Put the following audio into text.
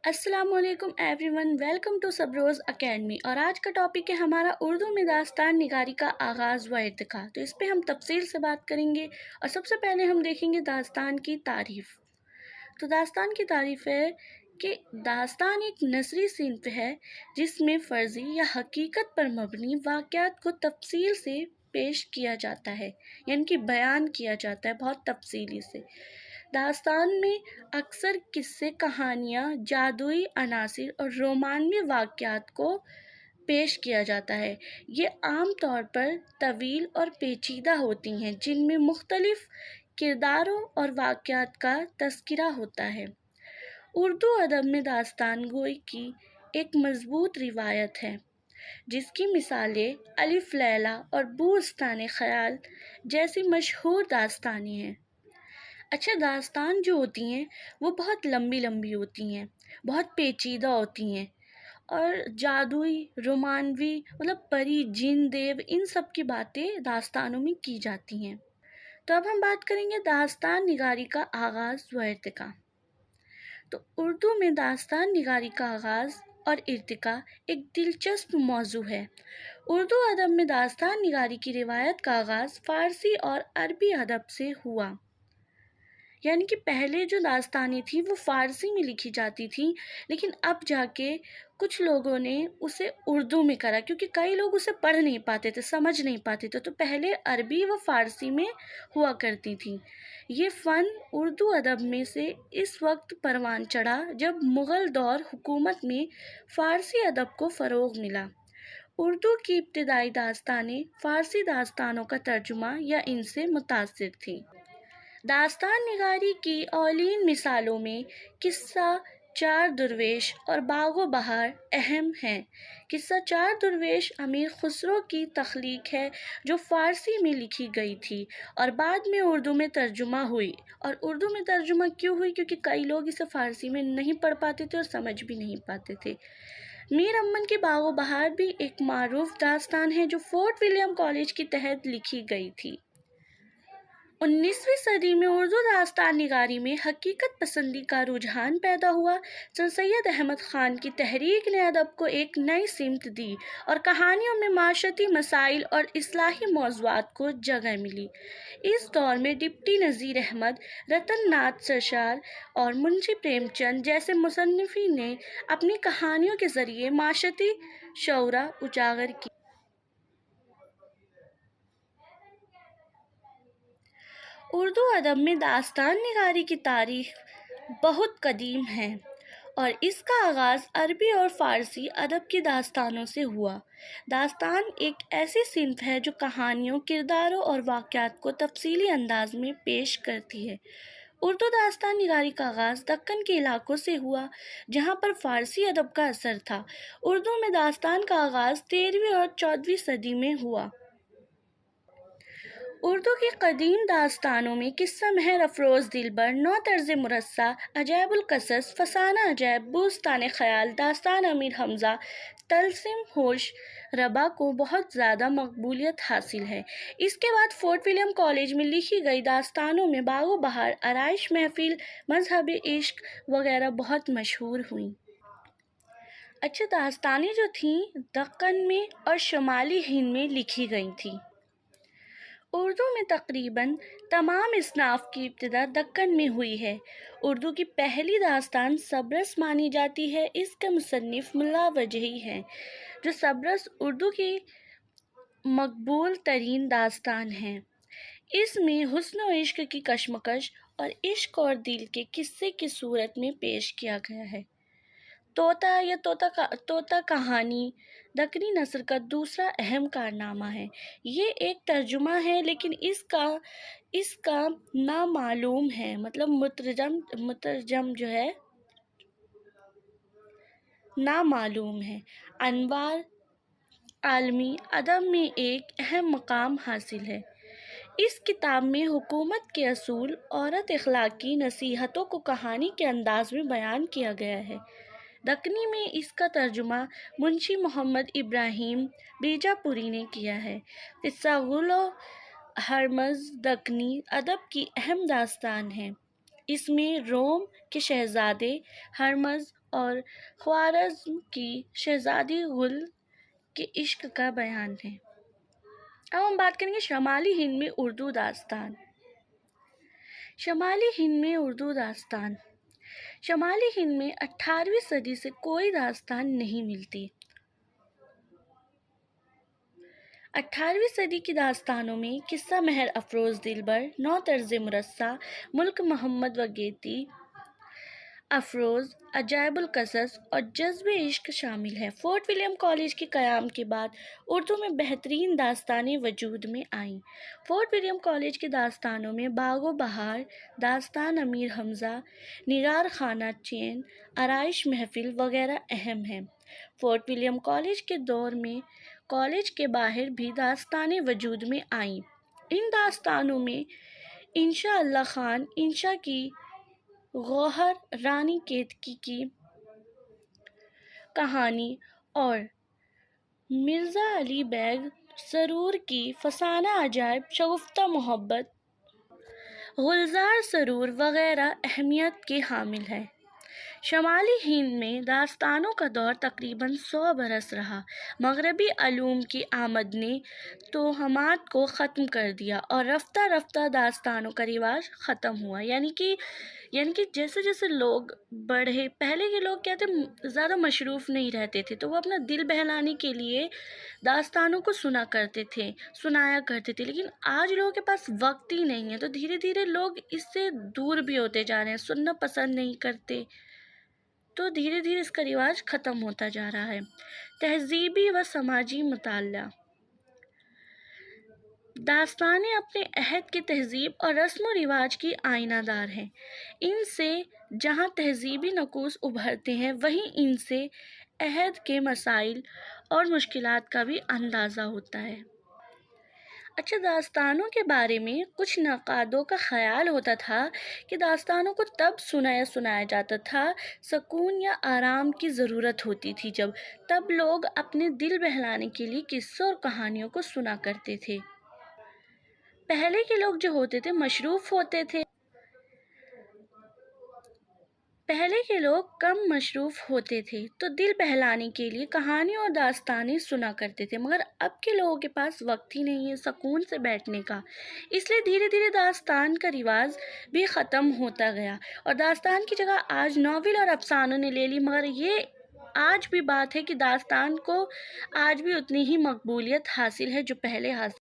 السلام علیکم everyone, welcome to سبروز اکیڈمی۔ اور آج کا ٹاپک ہے ہمارا اردو میں داستان نگاری کا آغاز و ارتقاء۔ تو اس پہ ہم تفصیل سے بات کریں گے اور سب سے پہلے ہم دیکھیں گے داستان کی تعریف۔ تو داستان کی تعریف ہے کہ داستان ایک نثری صنف ہے جس میں فرضی یا حقیقت پر مبنی واقعات کو تفصیل سے پیش کیا جاتا ہے، یعنی کہ بیان کیا جاتا ہے بہت تفصیلی سے۔ داستان میں اکثر قصے، کہانیاں، جادوئی عناصر اور رومانوی واقعات کو پیش کیا جاتا ہے۔ یہ عام طور پر طویل اور پیچیدہ ہوتی ہیں، جن میں مختلف کرداروں اور واقعات کا تذکرہ ہوتا ہے۔ اردو ادب میں داستان گوئی کی ایک مضبوط روایت ہے، جس کی مثالیں الف لیلا اور بوستان خیال جیسی مشہور داستانیں ہیں۔ اچھا، داستان جو ہوتی ہیں وہ بہت لمبی لمبی ہوتی ہیں، بہت پیچیدہ ہوتی ہیں، اور جادوئی، رومانوی پری، جن، دیو، ان سب کی باتیں داستانوں میں کی جاتی ہیں۔ تو اب ہم بات کریں گے داستان نگاری کا آغاز و ارتقاء۔ تو اردو میں داستان نگاری کا آغاز اور ارتقاء ایک دلچسپ موضوع ہے۔ اردو ادب میں داستان نگاری کی روایت کا آغاز فارسی اور عربی ادب سے ہوا، یعنی کہ پہلے جو داستانیں تھیں وہ فارسی میں لکھی جاتی تھیں، لیکن اب جا کے کچھ لوگوں نے اسے اردو میں کرا، کیونکہ کئی لوگ اسے پڑھ نہیں پاتے تھے، سمجھ نہیں پاتے تھے، تو پہلے عربی و فارسی میں ہوا کرتی تھیں۔ یہ فن اردو ادب میں سے اس وقت پروان چڑھا جب مغل دور حکومت میں فارسی ادب کو فروغ ملا۔ اردو کی ابتدائی داستانیں فارسی داستانوں کا ترجمہ یا ان سے متاثر تھیں۔ داستان نگاری کی اولین مثالوں میں قصہ چار درویش اور باغ و بہار اہم ہیں۔ قصہ چار درویش امیر خسرو کی تخلیق ہے، جو فارسی میں لکھی گئی تھی اور بعد میں اردو میں ترجمہ ہوئی۔ اور اردو میں ترجمہ کیوں ہوئی؟ کیونکہ کئی لوگ اسے فارسی میں نہیں پڑھ پاتے تھے اور سمجھ بھی نہیں پاتے تھے۔ میر امن کی باغ و بہار بھی ایک معروف داستان ہے جو فورٹ ولیم کالج کے تحت لکھی گئی تھی۔ 19ویں صدی میں اردو داستان نگاری میں حقیقت پسندی کا رجحان پیدا ہوا۔ سر سید احمد خان کی تحریک نے ادب کو ایک نئی سمت دی اور کہانیوں میں معاشرتی مسائل اور اصلاحی موضوعات کو جگہ ملی۔ اس دور میں ڈپٹی نذیر احمد، رتن ناتھ سرشار اور منشی پریم چند جیسے مصنفین نے اپنی کہانیوں کے ذریعے معاشرتی شعور اجاگر کی۔ اردو ادب میں داستان نگاری کی تاریخ بہت قدیم ہے اور اس کا آغاز عربی اور فارسی ادب کی داستانوں سے ہوا۔ داستان ایک ایسی صنف ہے جو کہانیوں، کرداروں اور واقعات کو تفصیلی انداز میں پیش کرتی ہے۔ اردو داستان نگاری کا آغاز دکن کے علاقوں سے ہوا، جہاں پر فارسی ادب کا اثر تھا۔ اردو میں داستان کا آغاز 13ویں اور 14ویں صدی میں ہوا۔ اردو کی قدیم داستانوں میں قصہ مہر افروز دلبر، نو طرز مرصع، عجائب القصص، فسانہ عجائب، بوستان خیال، داستان امیر حمزہ، طلسم ہوش ربا کو بہت زیادہ مقبولیت حاصل ہے۔ اس کے بعد فورٹ ولیم کالج میں لکھی گئی داستانوں میں باغ و بہار، آرائش محفل، مذہب عشق وغیرہ بہت مشہور ہوئیں۔ اچھا، داستانیں جو تھیں دکن میں اور شمالی ہند میں لکھی گئی تھیں۔ اردو میں تقریباً تمام اصناف کی ابتدا دکن میں ہوئی ہے۔ اردو کی پہلی داستان سبرس مانی جاتی ہے۔ اس کے مصنف ملا وجہی ہیں، جو سبرس اردو کی مقبول ترین داستان ہے۔ اس میں حسن و عشق کی کشمکش اور عشق اور دل کے قصے کی صورت میں پیش کیا گیا ہے۔ طوطا کہانی دکنی نثر کا دوسرا اہم کارنامہ ہے۔ یہ ایک ترجمہ ہے، لیکن اس کا نامعلوم ہے، مترجم جو ہے نامعلوم ہے۔ انوار عالمی ادب میں ایک اہم مقام حاصل ہے۔ اس کتاب میں حکومت کے اصول، عورت، اخلاقی نصیحتوں کو کہانی کے انداز میں بیان کیا گیا ہے۔ دکنی میں اس کا ترجمہ منشی محمد ابراہیم بیجاپوری نے کیا ہے۔ قصہ غل و ہرمز دکنی ادب کی اہم داستان ہے۔ اس میں روم کے شہزادے ہرمز اور خوارزم کی شہزادی گل کے عشق کا بیان ہے۔ اب ہم بات کریں گے شمالی ہند میں اردو داستان۔ شمالی ہند میں اردو داستان۔ شمالی ہند میں 18ویں صدی سے کوئی داستان نہیں ملتی۔ 18ویں صدی کی داستانوں میں قصہ مہر افروز دلبر، نو طرز مرصع، ملک محمد وگیتی افروز، عجائب القصص اور جذب عشق شامل ہیں۔ فورٹ ولیم کالج کے قیام کے بعد اردو میں بہترین داستانیں وجود میں آئیں۔ فورٹ ولیم کالج کی داستانوں میں باغ و بہار، داستان امیر حمزہ، نگار خانہ چین، آرائش محفل وغیرہ اہم ہیں۔ فورٹ ولیم کالج کے دور میں کالج کے باہر بھی داستانیں وجود میں آئیں۔ ان داستانوں میں انشا اللہ خان انشا کی گوہر، رانی کیتکی کی کہانی اور مرزا علی بیگ سرور کی فسانہ عجائب، شگفتہ محبت، گلزار سرور وغیرہ اہمیت کے حامل ہیں۔ شمالی ہند میں داستانوں کا دور تقریباً 100 برس رہا۔ مغربی علوم کی آمد نے توہمات کو ختم کر دیا اور رفتہ رفتہ داستانوں کا رواج ختم ہوا۔ یعنی کہ جیسے جیسے لوگ بڑھے، پہلے کے لوگ کیا تھے، زیادہ مصروف نہیں رہتے تھے، تو وہ اپنا دل بہلانے کے لیے داستانوں کو سنایا کرتے تھے، لیکن آج لوگوں کے پاس وقت ہی نہیں ہے، تو دھیرے دھیرے لوگ اس سے دور بھی ہوتے جا رہے ہیں، سننا پسند نہیں کرتے، تو دھیرے دھیرے اس کا رواج ختم ہوتا جا رہا ہے۔ تہذیبی و سماجی مطالعہ۔ داستانیں اپنے عہد کی تہذیب اور رسم و رواج کی آئینہ دار ہیں۔ ان سے جہاں تہذیبی نقوص ابھرتے ہیں، وہیں ان سے عہد کے مسائل اور مشکلات کا بھی اندازہ ہوتا ہے۔ اچھا، داستانوں کے بارے میں کچھ نقادوں کا خیال ہوتا تھا کہ داستانوں کو تب سنایا جاتا تھا سکون یا آرام کی ضرورت ہوتی تھی، تب لوگ اپنے دل بہلانے کے لیے قصوں اور کہانیوں کو سنا کرتے تھے۔ پہلے کے لوگ جو ہوتے تھے مصروف ہوتے تھے، کم مصروف ہوتے تھے، تو دل بہلانے کے لیے کہانیوں اور داستانیں سنا کرتے تھے، مگر اب کے لوگوں کے پاس وقت ہی نہیں ہے سکون سے بیٹھنے کا، اس لیے دھیرے دھیرے داستان کا رواج بھی ختم ہوتا گیا اور داستان کی جگہ آج ناول اور افسانوں نے لے لی۔ مگر یہ آج بھی بات ہے کہ داستان کو آج بھی اتنی ہی مقبولیت حاصل ہے جو پہلے حاصل